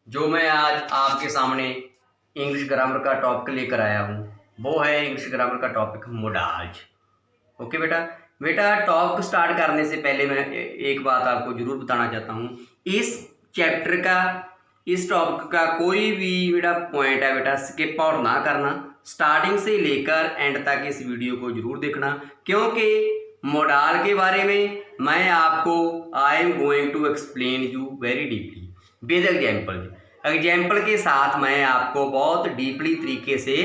जो मैं आज आपके सामने इंग्लिश ग्रामर का टॉपिक लेकर आया हूँ वो है इंग्लिश ग्रामर का टॉपिक मोडाल्स। ओके बेटा। बेटा टॉपिक स्टार्ट करने से पहले मैं एक बात आपको जरूर बताना चाहता हूँ। इस चैप्टर का, इस टॉपिक का कोई भी बेटा पॉइंट है बेटा स्किप आउट ना करना। स्टार्टिंग से लेकर एंड तक इस वीडियो को जरूर देखना, क्योंकि मोडाल के बारे में मैं आपको I am going to explain you very deeply with example के साथ मैं आपको बहुत डीपली तरीके से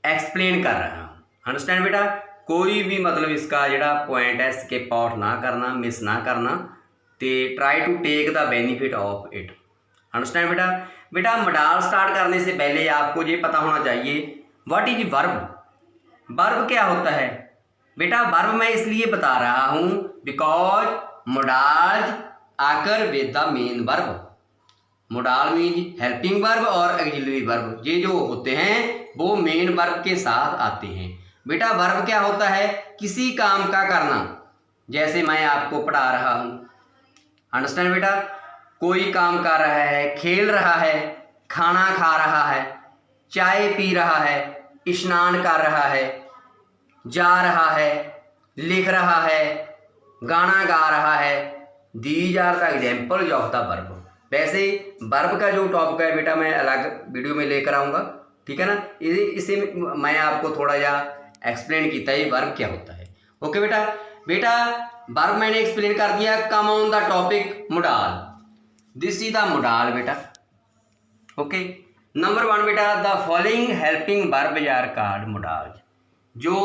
एक्सप्लेन कर रहा हूँ। अंडरस्टैंड बेटा। कोई भी मतलब इसका जोड़ा पॉइंट है स्किप आउट ना करना, मिस ना करना, तो try to take the benefit of it. Understand बेटा। बेटा मोडाल स्टार्ट करने से पहले आपको ये पता होना चाहिए व्हाट इज वर्ब। वर्ब क्या होता है बेटा? वर्ब मैं इसलिए बता रहा हूँ because modals occur with the main verb. Modal means helping verb और ऑक्सिलरी वर्ब, ये जो होते हैं वो मेन वर्ब के साथ आते हैं। बेटा वर्ब क्या होता है? किसी काम का करना, जैसे मैं आपको पढ़ा रहा हूँ। अंडरस्टैंड बेटा। कोई काम कर रहा है, खेल रहा है, खाना खा रहा है, चाय पी रहा है, स्नान कर रहा है, जा रहा है, लिख रहा है, गाना गा रहा है। These are the examples of the verb. वैसे वर्ब का जो टॉपिक है बेटा मैं अलग वीडियो में लेकर आऊँगा, ठीक है ना। इसे मैं आपको थोड़ा जा एक्सप्लेन किया है वर्ब क्या होता है। ओके बेटा। बेटा वर्ब मैंने एक्सप्लेन कर दिया। Come on the topic modal. This is the modal बेटा। ओके। नंबर 1 बेटा the following helping verb are called modals. जो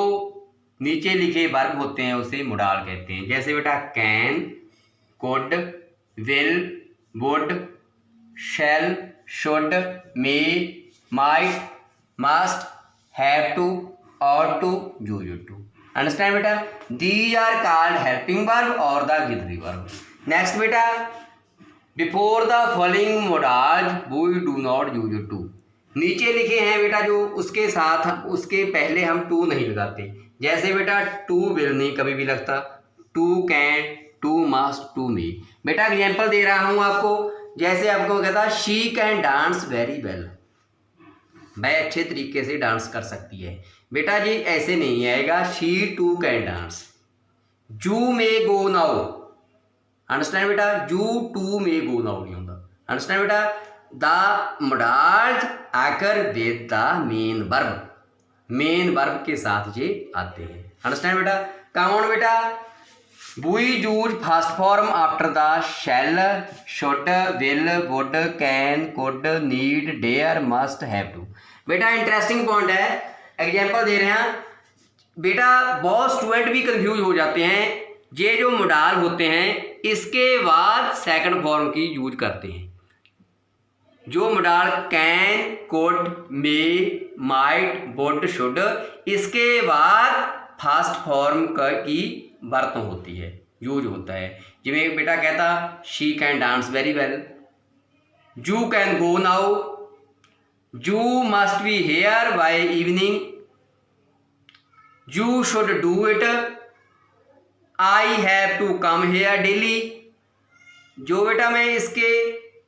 नीचे लिखे वर्ब होते हैं उसे मोडाल कहते हैं। जैसे बेटा can, could, will, would, shall, should, may, might, must, have to, ought to, used to। Understand बेटा। These are called helping verb और द ऑक्सिलरी वर्ब। नेक्स्ट बेटा before the following modals we do not use to. नीचे लिखे हैं बेटा जो उसके साथ उसके पहले हम टू नहीं लगाते। जैसे बेटा टू विल नहीं कभी भी लगता, to can, to must, to may. बेटा एग्जाम्पल दे रहा हूँ आपको। जैसे आपको कहता she can dance very well, वह अच्छे तरीके से डांस कर सकती है। बेटा जी ऐसे नहीं आएगा शी टू कैन डांस। जू मे गो नाउ। अंडरस्टैंड बेटा। जू टू मे गो नाउ नहीं होता। अंडरस्टैंड बेटा। The modals occur with the main verb, main verb के साथ ये आते हैं। अंडरस्टैंड बेटा। कम ऑन बेटा we use first form after the shall, should, will, would, can, could, need, dare, must, have to. बेटा इंटरेस्टिंग पॉइंट है, example दे रहे हैं। बेटा बहुत स्टूडेंट भी कंफ्यूज हो जाते हैं। ये जो मोडाल होते हैं इसके बाद सेकंड फॉर्म की यूज करते हैं। जो modal can, could, may, might, would, should, इसके बाद फर्स्ट फॉर्म की वर्त होती है, यूज होता है। जिमें बेटा कहता she can dance very well, you can go now, you must be here by evening, you should do it, I have to come here daily. जो बेटा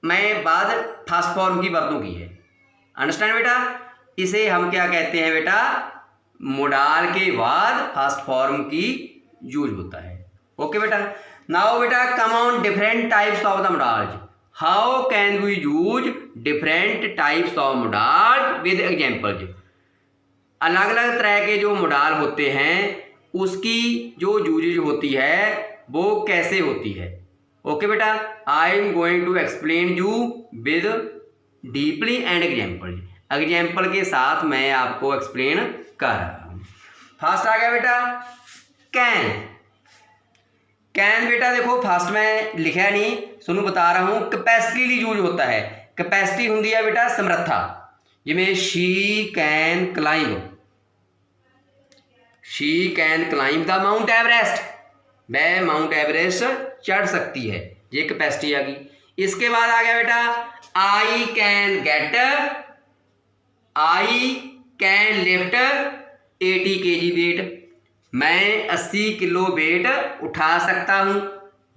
मैं बाद फर्स्ट फॉर्म की वर्तों की है। अंडरस्टैंड बेटा। इसे हम क्या कहते हैं बेटा? मोडाल के बाद फर्स्ट फॉर्म की यूज होता है। ओके बेटा। नाउ बेटा come on different types of the modals. How can we use different types of modals with examples. अलग अलग तरह के जो मोडाल होते हैं उसकी जो यूजेज होती है वो कैसे होती है। ओके बेटा। I am going to explain you with deeply and example. Example के साथ मैं आपको एक्सप्लेन कर रहा हूँ। फर्स्ट आ गया बेटा कैन। कैन बेटा देखो फर्स्ट में लिखा नहीं, सुनो बता रहा हूँ। कैपेसिटी लिए यूज होता है। कैपेसिटी होंगी है बेटा समर्था। जिमें she can climb, she can climb the mount Everest, वह माउंट एवरेस्ट चढ़ सकती है, ये कैपेसिटी आ गई। इसके बाद आ गया बेटा I can get, I can lift 80 kg weight, मैं 80 किलो वेट उठा सकता हूं।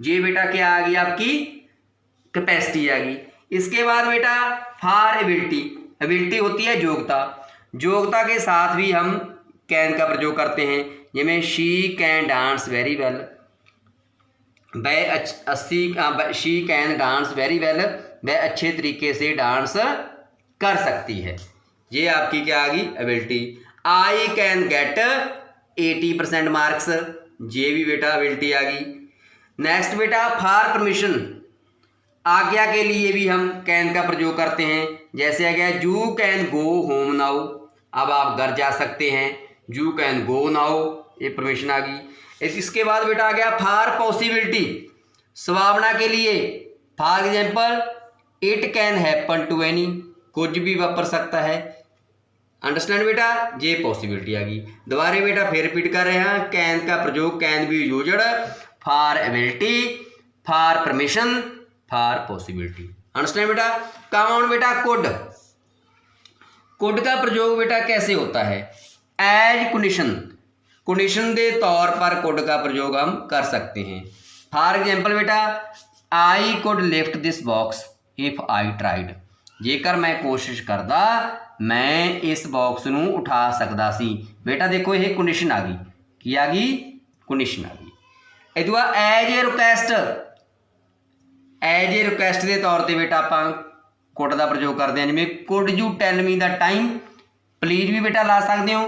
ये बेटा क्या आ गई आपकी कैपेसिटी आ गई। इसके बाद बेटा फॉर एबिलिटी, एबिलिटी होती है योग्यता, योग्यता के साथ भी हम कैन का प्रयोग करते हैं। जिमें she can dance very well, वह she can dance very well, वह अच्छे तरीके से डांस कर सकती है। ये आपकी क्या आ गई ability. I can gate 80% marks, ये भी बेटा एबिलिटी आ गई। नेक्स्ट बेटा फॉर परमिशन, आज्ञा के लिए भी हम कैन का प्रयोग करते हैं। जैसे आ गया you can go home now, अब आप घर जा सकते हैं, यू कैन गो नाउ, ये परमिशन आ गई। इसके बाद बेटा आ गया फॉर पॉसिबिलिटी, संभावना के लिए। For example it can happen to any, कुछ भी वापर सकता है। अंडरस्टैंड बेटा, ये पॉसिबिलिटी आ गई। दोबारा बेटा फिर रिपीट कर रहे हैं, कैन का प्रयोग can be used for ability, for permission, for possibility. Understand बेटा। काउंट बेटा कुड, कुड का प्रयोग बेटा कैसे होता है, एज कंडीशन, कंडीशन के तौर पर कुड का प्रयोग हम कर सकते हैं। फॉर एग्जाम्पल बेटा I could lift this box if I tried, जेकर मैं कोशिश करदा मैं इस बॉक्स नूं उठा सकदा सी। बेटा देखो ये कंडीशन आ गई, की आ गई, कंडीशन आ गई। इस बाद as a request, as a request के तौर पर बेटा आप कुड का प्रयोग करते हैं। जिमें could you tell me the time, please भी बेटा ला सकते हो,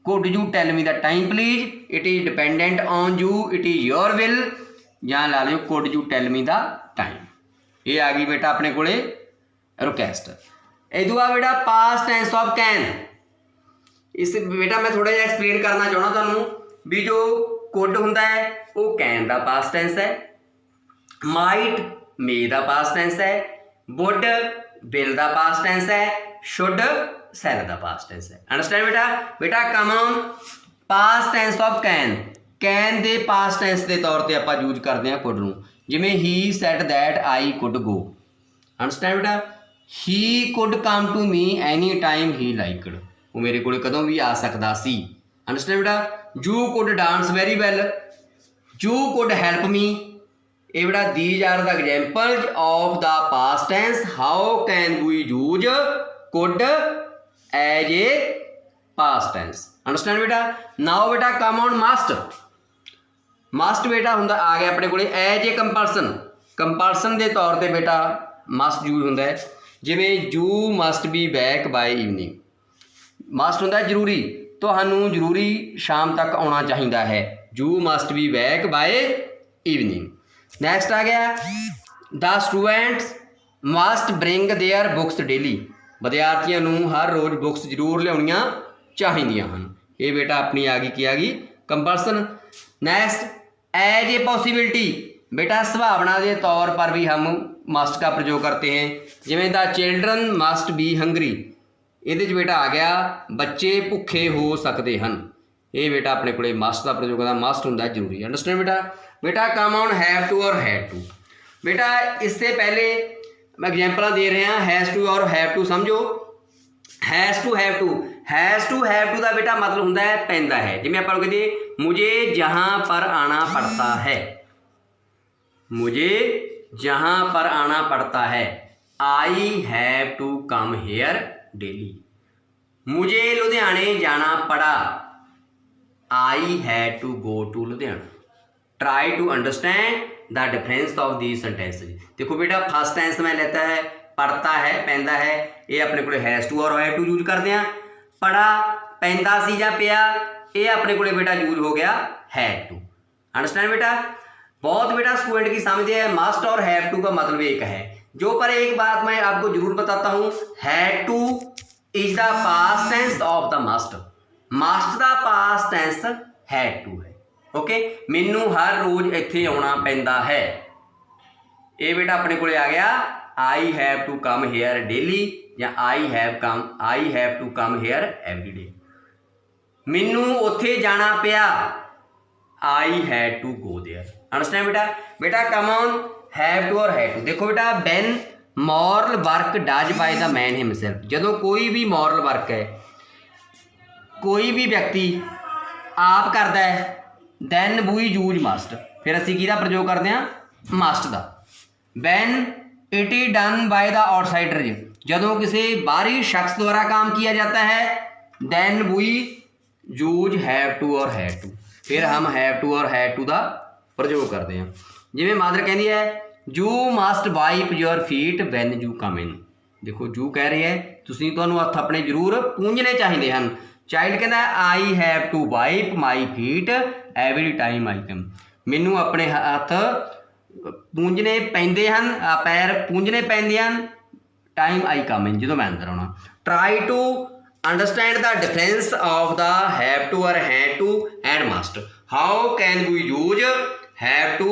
could you tell me the time please, it is dependent on you, it is your will, या ला लो could you tell me the time. ये आ गई बेटा अपने कोले रिक्वेस्ट। इस बाद बेटा पास्ट टेंस ऑफ कैन, इस बेटा मैं थोड़ा जिहा एक्सप्लेन करना चाहना तुहानूं भी जो कुड हुंदा है वो कैन का पास्ट टेंस है, माइट मे का पास्ट टेंस है, वुड विल का पास्ट टेंस है, शुड सैल का पास्ट टेंस है। अंडरस्टैंड बेटा। बेटा come on past tense of can, can दे पास्ट टेंस के तौर पर आप यूज करते हैं कुड नूं। जिमें he said that I could go, understand बेटा। He could come to me any time he liked, वो मेरे को कदों भी आ सकता सी। अंडरस्टैंड बेटा। You could dance very well, you could help me, ये बेटा these are the examples of the past tense, how can we use could as a past tense. Understand बेटा। नाउ बेटा कम ऑन मस्ट, मस्ट बेटा हुंदा आ गया अपने को as a compulsion, compulsion के तौर पर बेटा मस्ट यूज होंदा है। जिमें you must be back by evening, must होंदा है जरूरी, तुहानूं जरूरी शाम तक आना चाहिए है, you must be back by evening. Next आ गया the students must bring their books daily, विद्यार्थियों नूं हर रोज़ बुक्स जरूर लियाउणियां चाहिदियां हन। ये बेटा अपनी आ गई की आ गई compulsion. Next as a possibility, बेटा संभावना के तौर पर भी हम मस्ट का प्रयोग करते हैं। जिमें the children must be Hungary, ये बेटा आ गया बच्चे भुखे हो सकते हैं, ये बेटा अपने को मस्ट का प्रयोग करता, मस्ट होंदा जरूरी। अंडरस्टैंड बेटा। बेटा कम ऑन हैव टू और हैड टू, बेटा इससे पहले मैं एग्जाम्पल दे रहे हैं, हैज़ टू और हैव टू समझो। Has to have to, has to have to का बेटा मतलब होंदा है पैंदा है। जिमें आप कहते मुझे जहाँ पर आना पड़ता है, मुझे जहाँ पर आना पड़ता है, I have to come here daily, मुझे लुधियाने जाना पड़ा, I had to go to Ludhiana. Try to understand the difference of the sentences. देखो बेटा फर्स्ट टेंस में लेता है पढ़ता है पैंदा है, ये अपने को हैज़ टू और हैव टू यूज करते हैं। पढ़ा पैंदा सी या पिया, ये अपने को बेटा यूज हो गया हैड टू। अंडरस्टैंड बेटा। बहुत बेटा स्टूडेंट की समझ है मस्ट और हैव टू का मतलब एक है, जो पर एक बात मैं आपको जरूर बताता हूँ, had to is the past tense of the must, must दा पास्ट टेंस हैड टू है। ओके, मैनू हर रोज़ इत्थे आना पैंदा है, ये बेटा अपने को आ गया I have to come here daily या I have to come here every day. मैनू उत्थे जाना पिया, I had to go there. Understand बेटा। बेटा कम ऑन हैव टू और हैड टू। देखो बेटा when moral work does by the man himself, जदों कोई भी मॉरल वर्क है कोई भी व्यक्ति आप करता है, दैन वी यूज मस्ट, फिर असीं किहदा प्रयोग करते हैं मस्ट का। When it is done by the outsider, जदों किसी बाहरी शख्स द्वारा काम किया जाता है, then we use have to और हैड टू, फिर हम हैव टू और हैड टू का प्रयोग करते हैं। जिवें मादर कहती है you must wipe your feet when you come in, देखो यू कह रही है तुसीं तुहानूं हत्थ अपने जरूर पूंजने चाहिए हैं। चाइल्ड कहता I have to wipe my feet every time I come, मैनू अपने हत्थ पूंजने पैंदे हैं, पैर पूंजने पैंदे हैं टाइम आई कम इन, जो मैं अंदर आना। Try to understand the difference of the have to और had to and must, how can we use have to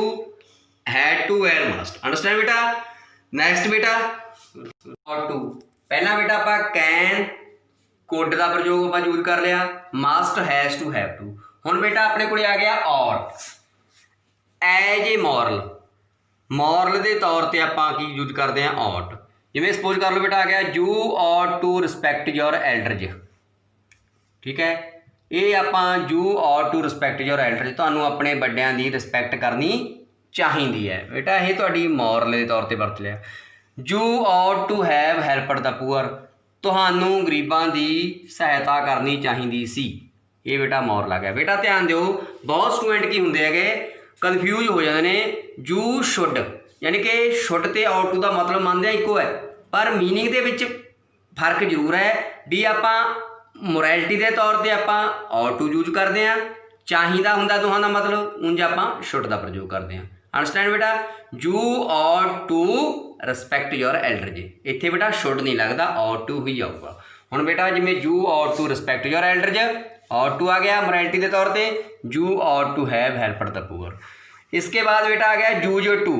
had to and must, understand बेटा। नैक्सट बेटा और टू, पहला बेटा आप कैन कुड का प्रयोग आप यूज कर लिया, must has to have to. हुण बेटा अपने को आ गया ought, as a moral, moral के तौर पर आप यूज करते हैं ऑट। जिवें सपोज कर लो बेटा आ गया you ought to respect your elders, ठीक है, ये आप you ought to respect your elders, तुहानूं अपने बड़ियां की रिस्पैक्ट करनी चाहिए है बेटा, ये तुहाडी मॉरल के तौर पर वरत लिया। You ought to have helped the poor, तुहानूं गरीबां की सहायता करनी चाहिए सी, ये बेटा मॉरल आ गया। बेटा ध्यान दिओ बहुत स्टूडेंट की होंदे हैगे कन्फ्यूज हो जाते हैं, यू शुड यानी कि शुड ते ऑट टू का मतलब मानते हैं इको है, पर मीनिंग दे विच फर्क जरूर है भी आपां मोरैलिटी के तौर पर आप ऑट टू यूज करते हैं, चाहिदा हुंदा दोहां दा मतलब उंज आपां शुड का प्रयोग करते हैं। अंडरस्टैंड बेटा, you ought to respect your elders, इत्थे बेटा शुड नहीं लगता ऑट टू ही आऊगा। हुण बेटा जिवें you ought to respect your elders, ought to आ गया मोरैलिटी के तौर पर, you ought to have helped the poor. इसके बाद बेटा आ गया यूज टू,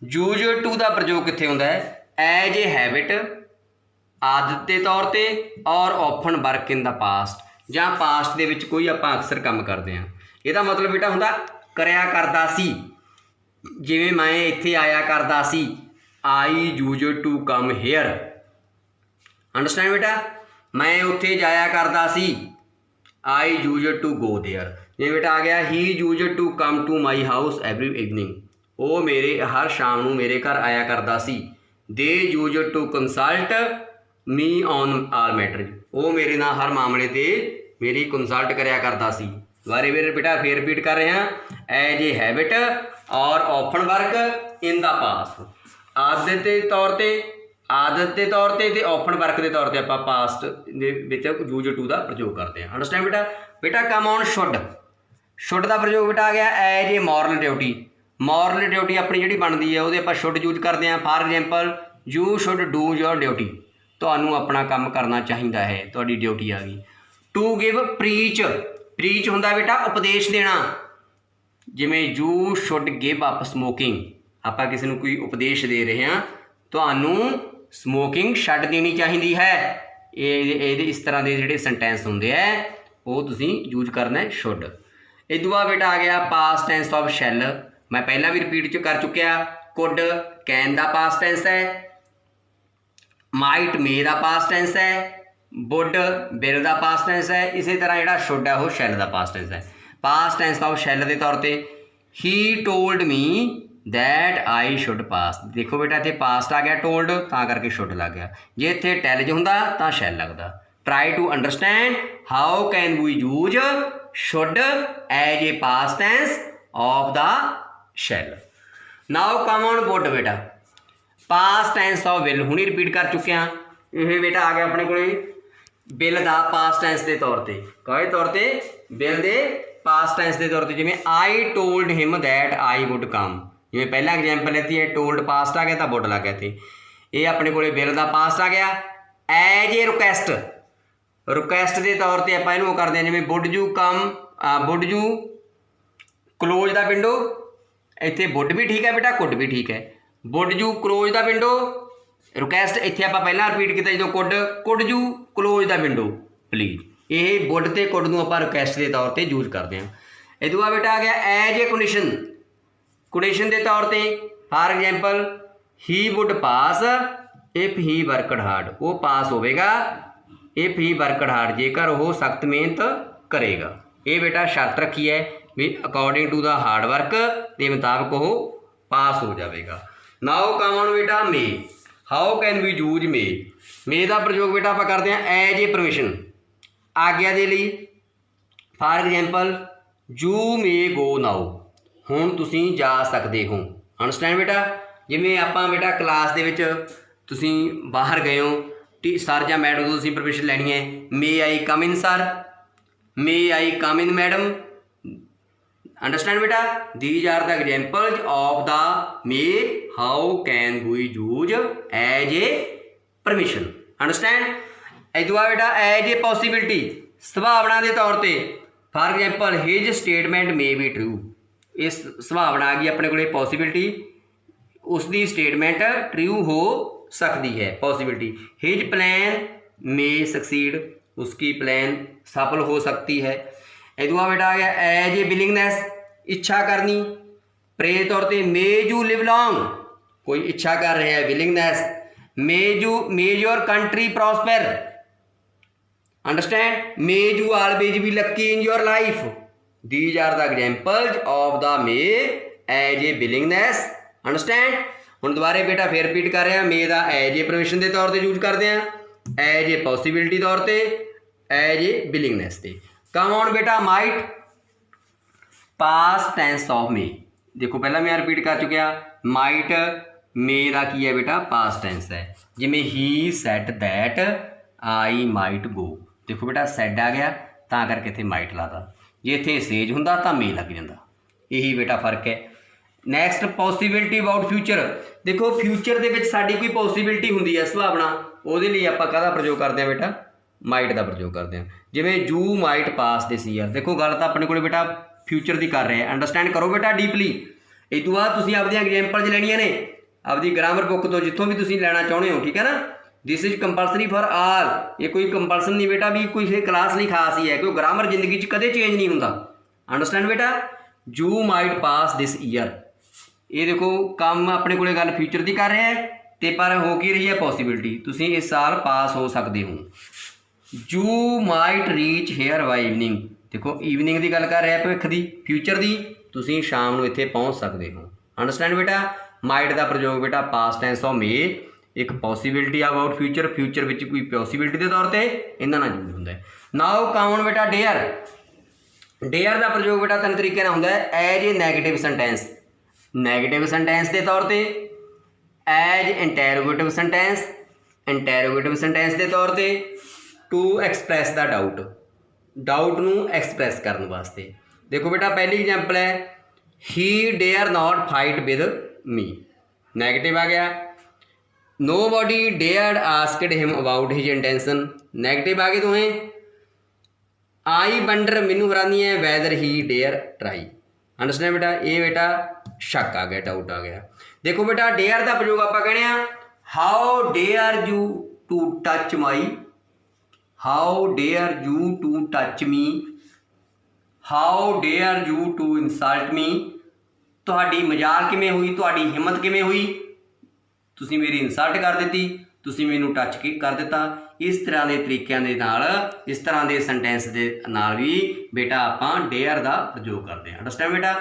यूज टू का प्रयोग कित्थे हुंदा है एज ए हैबिट, आदत के तौर पर, और often work in the past, ਜਾਂ पास्ट ਦੇ ਵਿੱਚ कोई ਆਪਾਂ अक्सर ਕੰਮ ਕਰਦੇ ਹਾਂ। ਇਹਦਾ मतलब बेटा ਹੁੰਦਾ ਕਰਿਆ ਕਰਦਾ ਸੀ, ਜਿਵੇਂ ਮੈਂ ਇੱਥੇ ਆਇਆ ਕਰਦਾ ਸੀ, I used to come here, understand बेटा, मैं उत्थे जाया करदा सी, I used to go there. जिवें बेटा आ गया he used to come to my house every evening, वो मेरे हर शाम नूं मेरे घर आया करदा सी। They used to consult me on all matters, वो मेरे नाल हर मामले ते मेरी कंसल्ट करया करदा सी। बारे बारे बेटा फिर रिपीट कर रहे हैं एज ए हैबिट और often work in the past, आदत के तौर पर, आदत के तौर पर तो ऑफन वर्क के तौर पर आप पास्ट यूज टू का प्रयोग करते हैं। अंडरस्टैंड बेटा। बेटा कम ऑन शुड, शुड का प्रयोग बेटा आ गया as a moral duty, moral duty अपनी जी बनती है वो आप शुड यूज करते हैं। For example you should do your duty, तुहानूं अपना काम करना चाहिए है, तुहाडी ड्यूटी आ गई। टू गिव प्रीच, प्रीच हुंदा बेटा उपदेश देना, जिवें you should give up smoking, आपां किसी नूं कोई उपदेश दे रहे हैं, तुहानूं स्मोकिंग छड्ड देनी चाहिए है। ये इस तरह के जिहड़े सेंटेंस हुंदे है वो तुसीं यूज करना है शुड। इस बाद बेटा आ गया पास्ट टेंस ऑफ शैल, मैं पहला भी रिपीट कर चुकिया। कुड कैन दा पास्ट टेंस है, माइट मे दा पास्ट टेंस है, वुड विल दा पास्ट टेंस है, इसी तरह जिहड़ा शुड है वो शैल दा पास्ट टेंस है। पास्ट टेंस ऑफ शैल के तौर पर he told me that I should pass, देखो बेटा इतने पास्ट आ गया टोल्ड तां करके शुड लग गया, जे इतने टेल ज हुंदा तां शैल लगदा। Try to understand how can we use should as a past tense of the shall. Now come on would बेटा, पास्ट टेंस ऑफ विल हुणी रिपीट कर चुके हैं। ये बेटा आ गया अपने को विल दा पास्ट टेंस के तौर पर, काहे तौर पर विल दे पास्ट टेंस के तौर पर, जिवें I told him that I would come, जिवें पहला एग्जाम्पल लेती है टोल्ड पास्ट आ गया तो वुड लग गया थे, ये अपने को विल दा पास्ट आ गया। एज ए रिक्वेस्ट, रिक्वेस्ट के तौर पर आप इनू करते हैं, जिवें would you come, would you close the window, इत्थे वुड भी ठीक है बेटा कुड भी ठीक है, would you close the window request, इत्थे आप पहला रिपीट किया जो could you close the window please, ये वुड ते कुड नूं आपां रिक्वेस्ट के तौर पर यूज करते हैं। इस बाद बेटा आ गया एज ए कंडीशन, कंडीशन के तौर पर for example he would pass if he worked hard, वो पास होगा इफ ही वर्कड हार्ड, जेकर वो सख्त मेहनत करेगा। ये बेटा शर्त रखी है भी according to the hard work के मुताबिक वो पास हो जाएगा। नाउ कम ऑन बेटा मे, हाउ कैन वी यूज मे का प्रयोग बेटा आप करते हैं एज ए परमिशन, आग्ञा के लिए। For example you may go now, हुण तुसीं जा सकते हो। अंडरस्टैंड बेटा, जिवें आपां बेटा क्लास दे विच तुसीं बाहर गए हो, सर या मैडम तो तुसीं परमिशन लैनी है, may I come in sir, may I come in madam. Understand बेटा, these are the examples of the may, how can we use as a permission. Understand. इस बाद बेटा एज ए पॉसिबिलिटी, संभावना के तौर पर। For example his statement may be true, इस संभावना आ गई अपने को पॉसिबिलिटी, उसकी स्टेटमेंट ट्रू हो सकती है, पॉसिबिलिटी। हिज प्लान मे सक्सीड, उसकी प्लान सफल हो सकती है। इस बाद बेटा आ गया एज ए विलिंगनेस, इच्छा करनी। प्रे तौर पर मे यू लिव लॉन्ग, कोई इच्छा कर रहा है, willingness. May your country prosper. Understand, may you always be lucky in your life. These are the examples of the may as a willingness. Understand. हुण दोबारे बेटा फिर रिपीट कर रहे हैं, मे का एज ए परमिशन के तौर पर यूज करते हैं, एज ए पॉसिबिलिटी तौर पर, एज ए विलिंगनेस से। कम ऑन बेटा might, past tense of may. देखो पहला मैं रिपीट कर चुकिया, माइट मे का की है बेटा पास्ट टेंस है। जिमें he said that I might go, देखो बेटा सैड आ गया तां करके इत्थे माइट लाता, जे इत्थे सेज हुंदा तां मे लग जांदा, यही बेटा फर्क है। नैक्सट पॉसिबिलिटी अबाउट फ्यूचर, देखो फ्यूचर दे विच साडी कोई पॉसिबिलिटी हुंदी है, संभावना, उहदे लई आपां काहदा प्रयोग करते हैं बेटा, माइट का प्रयोग करते हैं। जिवें you might pass this year, देखो गल तां अपने कोल बेटा फ्यूचर की कर रहे हैं। अंडरस्टैंड करो बेटा डीपली। इस तो बाद तुसीं आपदियां एग्जाम्पल्स लैणियां ने आपदी ग्रामर बुक तो, जित्थों भी तुसीं लैना चाहुंदे हो, ठीक है ना। This is compulsory for all, ये कोई कंपलसन नहीं बेटा भी कोई क्लास नहीं खास ही है, कोई ग्रामर जिंदगी कदे चेंज नहीं हुंदा। अंडरस्टैंड बेटा, you might pass this year, ये देखो काम अपने को गल फ्यूचर की कर रहे हैं, तो पर हो की रही है पॉसिबिलिटी, तुसीं इस साल पास हो सकते हो। You might reach here by evening, देखो ईवनिंग की गल कर रहे हैं भविख की, फ्यूचर की, तुसीं शाम को इत्थे पहुँच सकते हो। अंडरस्टैंड बेटा, माइट का प्रयोग बेटा पास्ट टेंस ऑफ मे, एक पॉसिबिलिटी अबाउट फ्यूचर, फ्यूचर में कोई पॉसिबिलिटी के तौर पर इन्हां नाल यूज होंदा है। नाउ कम बेटा डेयर, डेयर का प्रयोग बेटा तीन तरीके होंदा है, as a negative sentence, negative sentence के तौर पर, as interrogative sentence, interrogative sentence के तौर पर, to express the doubt, doubt नू एक्सप्रैस करने वास्ते। देखो बेटा पहली एग्जाम्पल है, he dare not fight with me, negative आ गया। Nobody dared asked him about his intention, negative आ गए दोवें। आई वंडर, मैनू हैरानी है, whether he dare try. Understand बेटा, ये बेटा शक आ गया, डाउट आ गया। देखो बेटा डेयर का प्रयोग आप कहने, how dare you to touch my, how dare you to touch me, how dare you to insult me, तुहाडी मजाल किवें हुई, तुहाडी हिम्मत किवें हुई, तुसीं मेरी इंसल्ट कर दी, तुसीं मैनू टच कर दिता। इस तरह के तरीकों के नाल, इस तरह के सेंटेंस के नाल भी बेटा आपां डेयर का प्रयोग करते हैं। अंडरस्टैंड बेटा।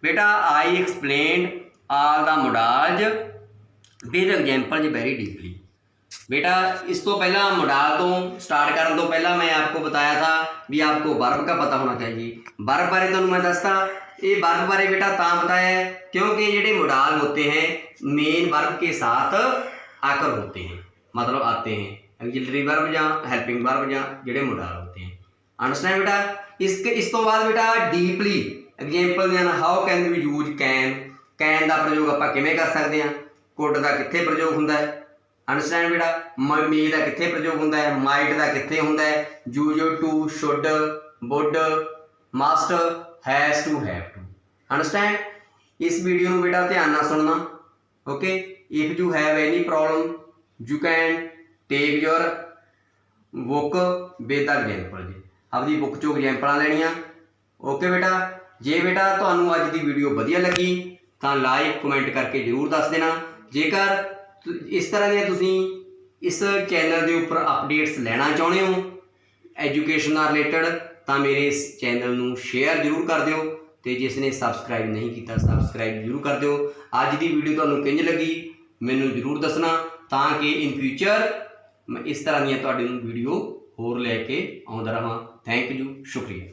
बेटा I explain all the modals with examples very deeply, बेटा इस तो पहला मोडाल तो स्टार्ट करने तो पहला मैं आपको बताया था भी आपको वर्ब का पता होना चाहिए। वर्ब बारे तुहानूं मैं दसता, ये वर्ब बारे बेटा तां बताया है क्योंकि ये मोडाल होते हैं मेन वर्ब के साथ आकर होते हैं, मतलब आते हैं ऑक्सिलरी वर्ब या हेल्पिंग वर्ब या जेडे मोडाल होते हैं। अंडरस्टैंड बेटा। इस तो बाद बेटा डीपली एग्जाम्पल देना, how can we use can, can का प्रयोग आप किवें कर सकते हैं, कुड का कित्थे प्रयोग होंदा है। अंडरस्टैंड बेटा। मे का कित्थे प्रयोग होंदा है, माइट का कित्थे होंदा है, use to, should, would, must, has to, have to. Understand. इस वीडियो में बेटा ध्यान नाल सुनना। Okay, if you have any problem you can take your book with example, आपकी बुक चो एग्जाम्पल लैनियां। ओके बेटा। जे बेटा तुहानूं अज की वीडियो वधिया लगी तो लाइक कमेंट करके जरूर दस देना। जेकर इस तरह के तुसीं इस चैनल के उपर अपडेट्स लेना चाहुंदे हो एजुकेशन नाल रिलेटेड, तो मेरे इस चैनल नूं शेयर जरूर कर दिओ ਤੇ ਜਿਸ ਨੇ ਸਬਸਕ੍ਰਾਈਬ नहीं ਕੀਤਾ ਸਬਸਕ੍ਰਾਈਬ ਜ਼ਰੂਰ ਕਰ ਦਿਓ। ਅੱਜ ਦੀ ਵੀਡੀਓ ਤੁਹਾਨੂੰ ਕਿੰਝ ਲੱਗੀ ਮੈਨੂੰ ਜ਼ਰੂਰ ਦੱਸਣਾ, ਤਾਂ ਕਿ ਇਨ ਫਿਊਚਰ ਮੈਂ ਇਸ ਤਰ੍ਹਾਂ ਦੀਆਂ ਤੁਹਾਡੇ ਨੂੰ ਵੀਡੀਓ ਹੋਰ ਲੈ ਕੇ ਆਉਂਦਾ ਰਹਾਂ। ਥੈਂਕ ਯੂ, ਸ਼ੁਕਰੀਆ।